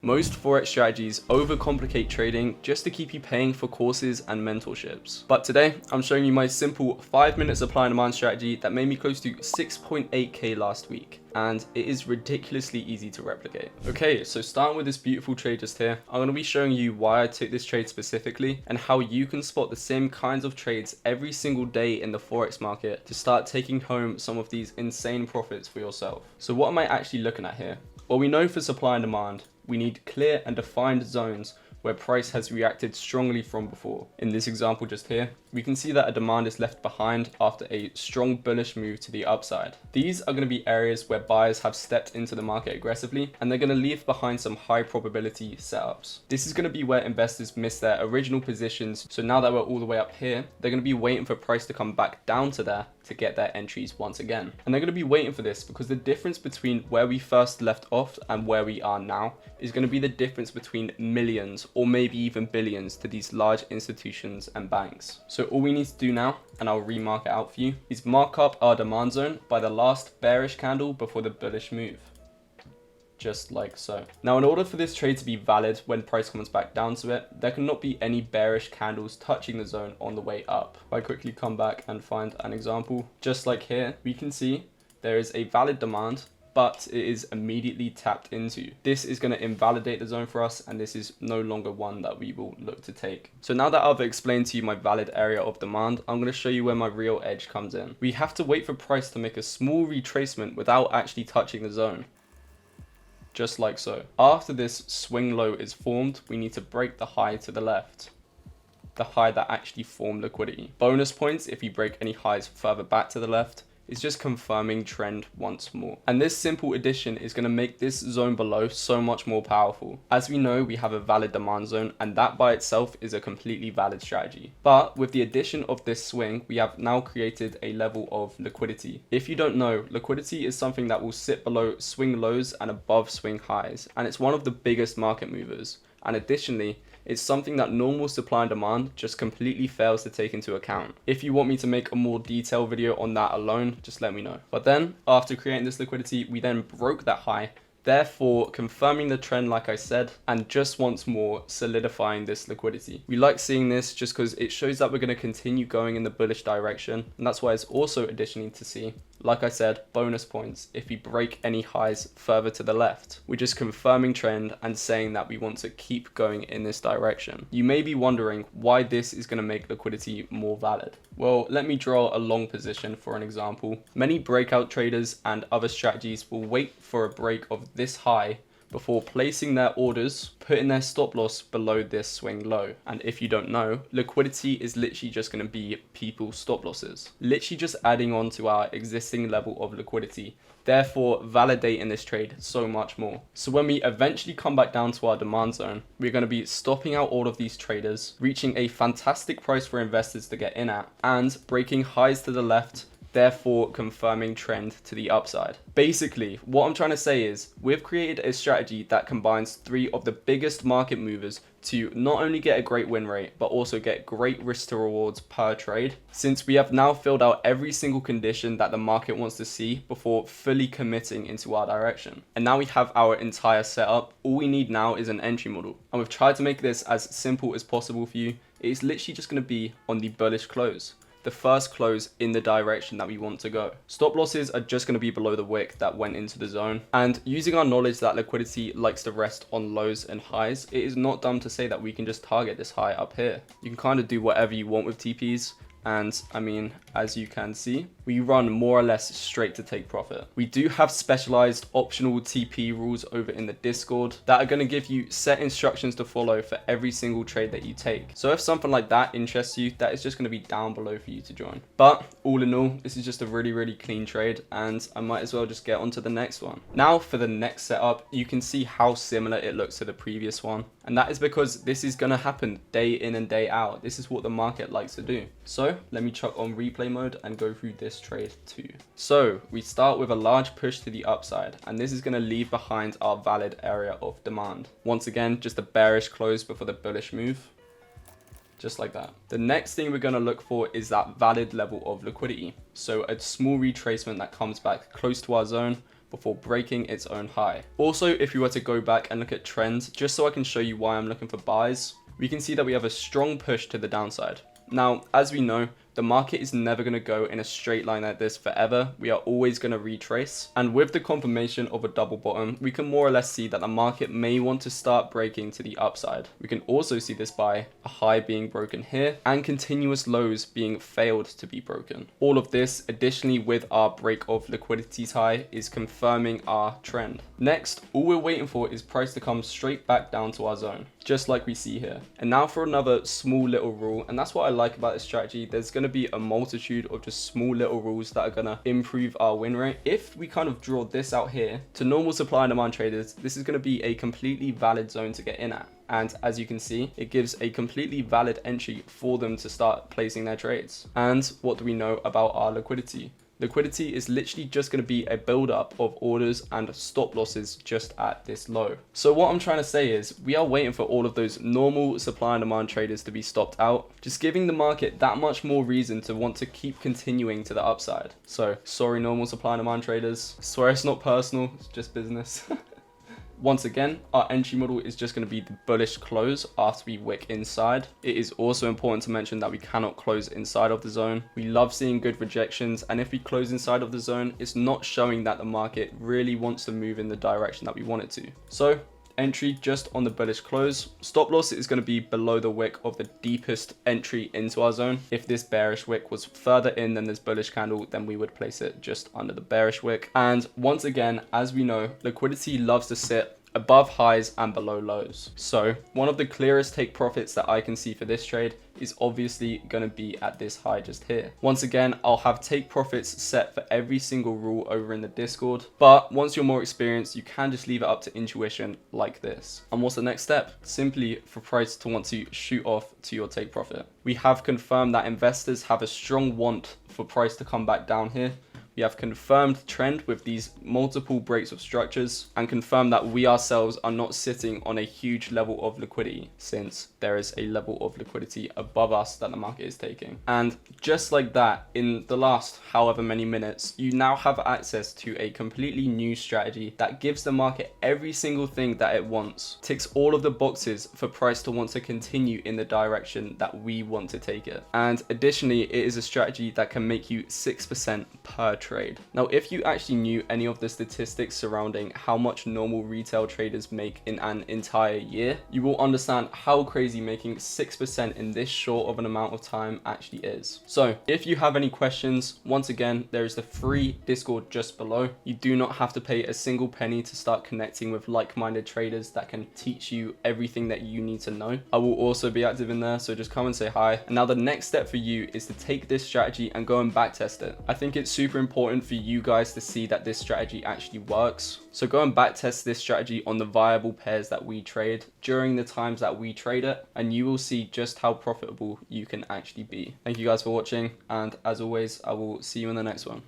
Most Forex strategies overcomplicate trading just to keep you paying for courses and mentorships. But today, I'm showing you my simple 5-minute supply and demand strategy that made me close to 6.8k last week. And it is ridiculously easy to replicate. Okay, so starting with this beautiful trade just here, I'm going to be showing you why I took this trade specifically and how you can spot the same kinds of trades every single day in the Forex market to start taking home some of these insane profits for yourself. So what am I actually looking at here? Well, we know for supply and demand, we need clear and defined zones where price has reacted strongly from before. In this example just here, we can see that a demand is left behind after a strong bullish move to the upside. These are going to be areas where buyers have stepped into the market aggressively, and they're going to leave behind some high probability setups. This is going to be where investors miss their original positions. So now that we're all the way up here, they're going to be waiting for price to come back down to there to get their entries once again. And they're going to be waiting for this because the difference between where we first left off and where we are now is going to be the difference between millions or maybe even billions to these large institutions and banks. So all we need to do now, and I'll remark it out for you, is mark up our demand zone by the last bearish candle before the bullish move. Just like so. Now, in order for this trade to be valid when price comes back down to it, there cannot be any bearish candles touching the zone on the way up. If I quickly come back and find an example, just like here, we can see there is a valid demand, but it is immediately tapped into. This is going to invalidate the zone for us, and this is no longer one that we will look to take. So now that I've explained to you my valid area of demand, I'm going to show you where my real edge comes in. We have to wait for price to make a small retracement without actually touching the zone. Just like so. After this swing low is formed, we need to break the high to the left. The high that actually formed liquidity. Bonus points if you break any highs further back to the left. Is just confirming trend once more. And this simple addition is going to make this zone below so much more powerful. As we know, we have a valid demand zone, and that by itself is a completely valid strategy. But with the addition of this swing, we have now created a level of liquidity. If you don't know, liquidity is something that will sit below swing lows and above swing highs, and it's one of the biggest market movers. And additionally, it's something that normal supply and demand just completely fails to take into account. If you want me to make a more detailed video on that alone, just let me know. But then, after creating this liquidity, we then broke that high, therefore confirming the trend like I said, and just once more solidifying this liquidity. We like seeing this just because it shows that we're going to continue going in the bullish direction, and that's why it's also additionally to see, like I said, bonus points if we break any highs further to the left. We're just confirming trend and saying that we want to keep going in this direction. You may be wondering why this is going to make liquidity more valid. Well, let me draw a long position for an example. Many breakout traders and other strategies will wait for a break of this high before placing their orders, putting their stop loss below this swing low. And if you don't know, liquidity is literally just going to be people's stop losses. Literally just adding on to our existing level of liquidity, therefore validating this trade so much more. So when we eventually come back down to our demand zone, we're going to be stopping out all of these traders, reaching a fantastic price for investors to get in at, and breaking highs to the left, therefore confirming trend to the upside. Basically, what I'm trying to say is we've created a strategy that combines three of the biggest market movers to not only get a great win rate, but also get great risk to rewards per trade, since we have now filled out every single condition that the market wants to see before fully committing into our direction. And now we have our entire setup. All we need now is an entry model. And we've tried to make this as simple as possible for you. It is literally just going to be on the bullish close. The first close in the direction that we want to go. Stop losses are just going to be below the wick that went into the zone. And using our knowledge that liquidity likes to rest on lows and highs, it is not dumb to say that we can just target this high up here. You can kind of do whatever you want with TPs. And I mean, as you can see, we run more or less straight to take profit. We do have specialized optional TP rules over in the Discord that are going to give you set instructions to follow for every single trade that you take. So if something like that interests you, that is just going to be down below for you to join. But all in all, this is just a really clean trade, and I might as well just get on to the next one. Now for the next setup, you can see how similar it looks to the previous one. And that is because this is going to happen day in and day out. This is what the market likes to do. So let me chuck on replay mode and go through this trade too. So we start with a large push to the upside, and this is going to leave behind our valid area of demand. Once again, just a bearish close before the bullish move. Just like that. The next thing we're going to look for is that valid level of liquidity. So a small retracement that comes back close to our zone before breaking its own high. Also, if you were to go back and look at trends, just so I can show you why I'm looking for buys, we can see that we have a strong push to the downside. Now, as we know, the market is never going to go in a straight line like this forever. We are always going to retrace. And with the confirmation of a double bottom, we can more or less see that the market may want to start breaking to the upside. We can also see this by a high being broken here and continuous lows being failed to be broken. All of this, additionally with our break of liquidity's high, is confirming our trend. Next, all we're waiting for is price to come straight back down to our zone, just like we see here. And now for another small little rule, and that's what I like about this strategy. There's going to be a multitude of just small little rules that are going to improve our win rate. If we kind of draw this out here, to normal supply and demand traders, this is going to be a completely valid zone to get in at. And as you can see, it gives a completely valid entry for them to start placing their trades. And what do we know about our liquidity? Liquidity is literally just going to be a build-up of orders and stop losses just at this low. So what I'm trying to say is we are waiting for all of those normal supply and demand traders to be stopped out, just giving the market that much more reason to want to keep continuing to the upside. So sorry, normal supply and demand traders. I swear it's not personal, it's just business. Once again, our entry model is just going to be the bullish close after we wick inside. It is also important to mention that we cannot close inside of the zone. We love seeing good rejections, and if we close inside of the zone, it's not showing that the market really wants to move in the direction that we want it to. So entry just on the bullish close. Stop loss is going to be below the wick of the deepest entry into our zone. If this bearish wick was further in than this bullish candle, then we would place it just under the bearish wick. And once again, as we know, liquidity loves to sit above highs and below lows. So one of the clearest take profits that I can see for this trade is obviously going to be at this high just here. Once again, I'll have take profits set for every single rule over in the Discord, but once you're more experienced, you can just leave it up to intuition like this. And what's the next step? Simply for price to want to shoot off to your take profit. We have confirmed that investors have a strong want for price to come back down here. We have confirmed trend with these multiple breaks of structures, and confirmed that we ourselves are not sitting on a huge level of liquidity, since there is a level of liquidity above us that the market is taking. And just like that, in the last however many minutes, you now have access to a completely new strategy that gives the market every single thing that it wants, ticks all of the boxes for price to want to continue in the direction that we want to take it. And additionally, it is a strategy that can make you 6% per trade. Now, if you actually knew any of the statistics surrounding how much normal retail traders make in an entire year, you will understand how crazy making 6% in this short of an amount of time actually is. So if you have any questions, once again, there is the free Discord just below. You do not have to pay a single penny to start connecting with like-minded traders that can teach you everything that you need to know. I will also be active in there, so just come and say hi. And now the next step for you is to take this strategy and go and backtest it. I think it's super important for you guys to see that this strategy actually works. So go and backtest this strategy on the viable pairs that we trade during the times that we trade it, and you will see just how profitable you can actually be. Thank you guys for watching, and as always, I will see you in the next one.